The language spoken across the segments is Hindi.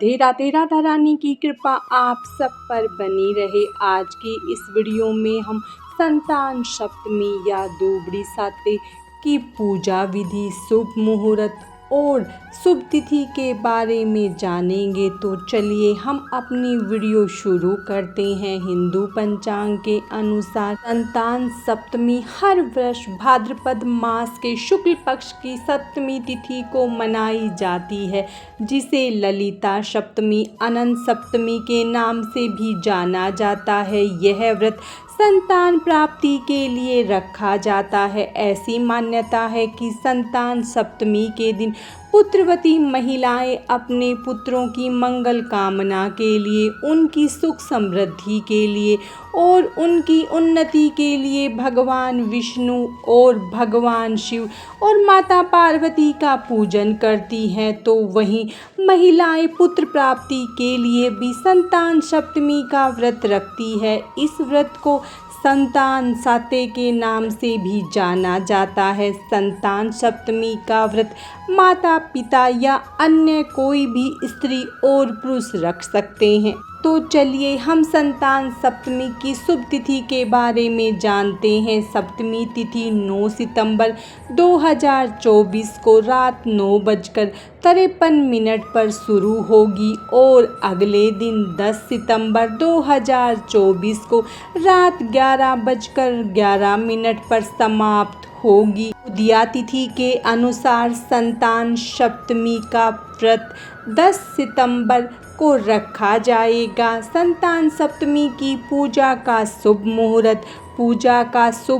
राधे राधे। राधा रानी की कृपा आप सब पर बनी रहे। आज की इस वीडियो में हम संतान सप्तमी या दोबड़ी साते की पूजा विधि, शुभ मुहूर्त और शुभ तिथि के बारे में जानेंगे। तो चलिए हम अपनी वीडियो शुरू करते हैं। हिंदू पंचांग के अनुसार संतान सप्तमी हर वर्ष भाद्रपद मास के शुक्ल पक्ष की सप्तमी तिथि को मनाई जाती है, जिसे ललिता सप्तमी, अनंत सप्तमी के नाम से भी जाना जाता है। यह व्रत संतान प्राप्ति के लिए रखा जाता है। ऐसी मान्यता है कि संतान सप्तमी के दिन पुत्रवती महिलाएं अपने पुत्रों की मंगल कामना के लिए, उनकी सुख समृद्धि के लिए और उनकी उन्नति के लिए भगवान विष्णु और भगवान शिव और माता पार्वती का पूजन करती हैं। तो वहीं महिलाएं पुत्र प्राप्ति के लिए भी संतान सप्तमी का व्रत रखती है। इस व्रत को संतान साते के नाम से भी जाना जाता है। संतान सप्तमी का व्रत माता पिता या अन्य कोई भी स्त्री और पुरुष रख सकते हैं। तो चलिए हम संतान सप्तमी की शुभ तिथि के बारे में जानते हैं। सप्तमी तिथि 9 सितंबर 2024 को रात 9:53 पर शुरू होगी और अगले दिन 10 सितंबर 2024 को रात 11:11 पर समाप्त होगी। उदया तिथि के अनुसार संतान सप्तमी का व्रत 10 सितंबर को रखा जाएगा। संतान सप्तमी की पूजा का शुभ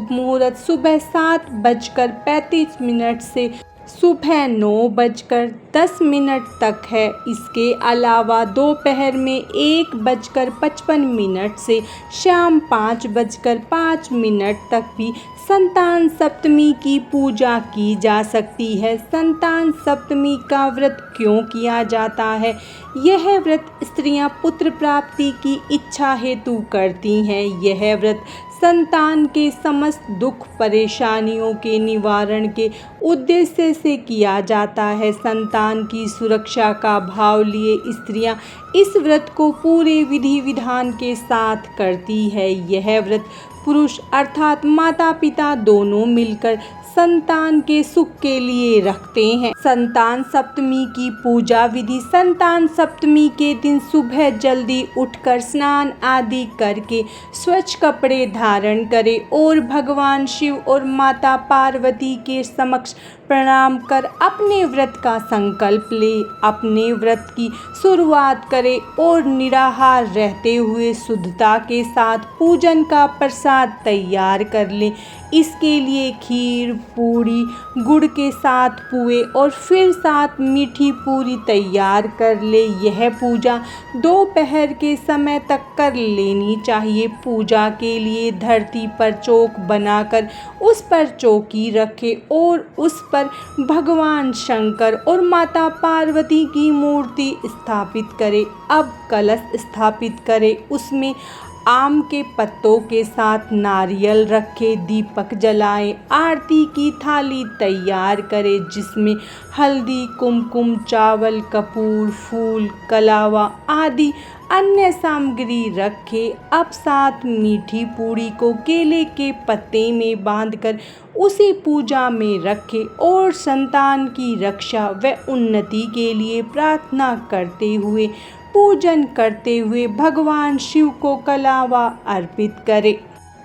मुहूर्त सुबह 7:35 से सुबह 9:10 तक है। इसके अलावा दोपहर में 1:55 से शाम 5:05 तक भी संतान सप्तमी की पूजा की जा सकती है। संतान सप्तमी का व्रत क्यों किया जाता है? यह व्रत स्त्रियां पुत्र प्राप्ति की इच्छा हेतु करती हैं। यह व्रत संतान के समस्त दुख परेशानियों के निवारण के उद्देश्य से किया जाता है। संतान की सुरक्षा का भाव लिए स्त्रियां इस व्रत को पूरे विधि विधान के साथ करती है। यह व्रत पुरुष अर्थात माता पिता दोनों मिलकर संतान के सुख के लिए रखते हैं। संतान सप्तमी की पूजा विधि। संतान सप्तमी के दिन सुबह जल्दी उठकर स्नान आदि करके स्वच्छ कपड़े धारण करें और भगवान शिव और माता पार्वती के समक्ष प्रणाम कर अपने व्रत का संकल्प ले। अपने व्रत की शुरुआत करें और निराहार रहते हुए शुद्धता के साथ पूजन का प्रसाद तैयार कर लें। इसके लिए खीर, पूरी, गुड़ के साथ पुए और फिर साथ मीठी पूरी तैयार कर ले। यह पूजा दोपहर के समय तक कर लेनी चाहिए। पूजा के लिए धरती पर चौक बनाकर उस पर चौकी रखें और उस पर भगवान शंकर और माता पार्वती की मूर्ति स्थापित करें। अब कलश स्थापित करें, उसमें आम के पत्तों के साथ नारियल रखे, दीपक जलाएं, आरती की थाली तैयार करें जिसमें हल्दी, कुमकुम, चावल, कपूर, फूल, कलावा आदि अन्य सामग्री रखें। अब साथ मीठी पूरी को केले के पत्ते में बांधकर उसी पूजा में रखें और संतान की रक्षा व उन्नति के लिए प्रार्थना करते हुए पूजन करते हुए भगवान शिव को कलावा अर्पित करें।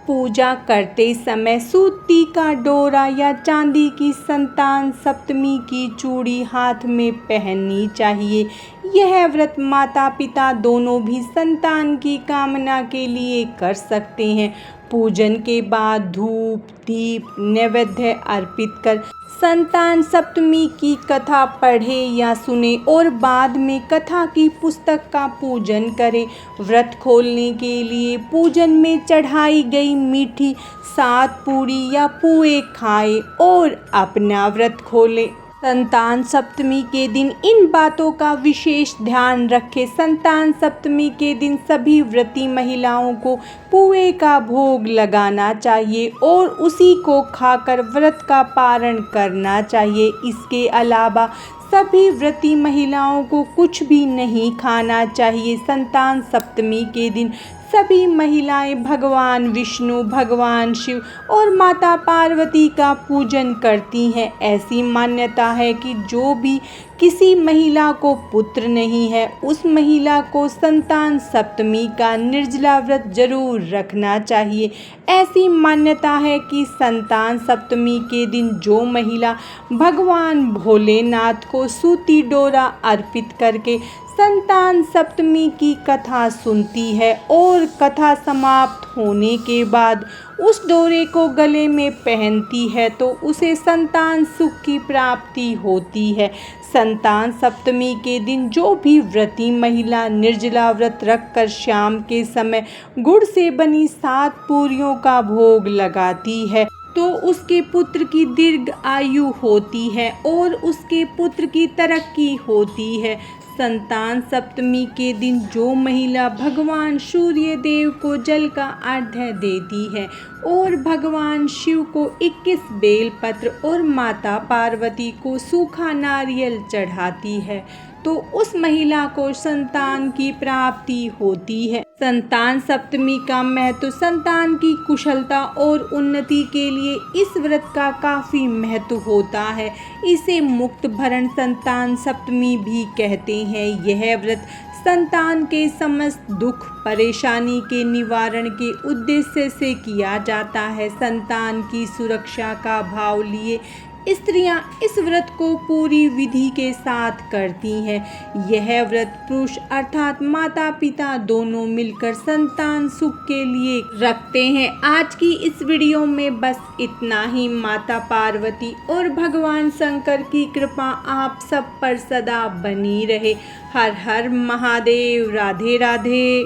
पूजा करते समय सूती का डोरा या चांदी की संतान सप्तमी की चूड़ी हाथ में पहननी चाहिए। यह व्रत माता पिता दोनों भी संतान की कामना के लिए कर सकते हैं। पूजन के बाद धूप, दीप, नैवेद्य अर्पित कर संतान सप्तमी की कथा पढ़े या सुने और बाद में कथा की पुस्तक का पूजन करें। व्रत खोलने के लिए पूजन में चढ़ाई गई मीठी 7 पूरी या पुए खाएं और अपना व्रत खोलें। संतान सप्तमी के दिन इन बातों का विशेष ध्यान रखें। संतान सप्तमी के दिन सभी व्रती महिलाओं को पुए का भोग लगाना चाहिए और उसी को खाकर व्रत का पारण करना चाहिए। इसके अलावा सभी व्रती महिलाओं को कुछ भी नहीं खाना चाहिए। संतान सप्तमी के दिन सभी महिलाएं भगवान विष्णु, भगवान शिव और माता पार्वती का पूजन करती हैं। ऐसी मान्यता है कि जो भी किसी महिला को पुत्र नहीं है, उस महिला को संतान सप्तमी का निर्जला व्रत जरूर रखना चाहिए। ऐसी मान्यता है कि संतान सप्तमी के दिन जो महिला भगवान भोलेनाथ को सूती डोरा अर्पित करके संतान सप्तमी की कथा सुनती है और कथा समाप्त होने के बाद उस डोरे को गले में पहनती है तो उसे संतान सुख की प्राप्ति होती है। संतान सप्तमी के दिन जो भी व्रती महिला निर्जला व्रत रखकर शाम के समय गुड़ से बनी 7 पूरियों का भोग लगाती है तो उसके पुत्र की दीर्घ आयु होती है और उसके पुत्र की तरक्की होती है। संतान सप्तमी के दिन जो महिला भगवान सूर्य देव को जल का अर्घ्य देती है और भगवान शिव को 21 बेलपत्र और माता पार्वती को सूखा नारियल चढ़ाती है तो उस महिला को संतान की प्राप्ति होती है। संतान सप्तमी का महत्व संतान की कुशलता और उन्नति के लिए इस व्रत का काफ़ी महत्व होता है। इसे मुक्त भरण संतान सप्तमी भी कहते हैं। यह व्रत संतान के समस्त दुख परेशानी के निवारण के उद्देश्य से किया जाता है। संतान की सुरक्षा का भाव लिए स्त्रियां इस व्रत को पूरी विधि के साथ करती हैं। यह व्रत पुरुष अर्थात माता पिता दोनों मिलकर संतान सुख के लिए रखते हैं। आज की इस वीडियो में बस इतना ही। माता पार्वती और भगवान शंकर की कृपा आप सब पर सदा बनी रहे। हर हर महादेव। राधे राधे।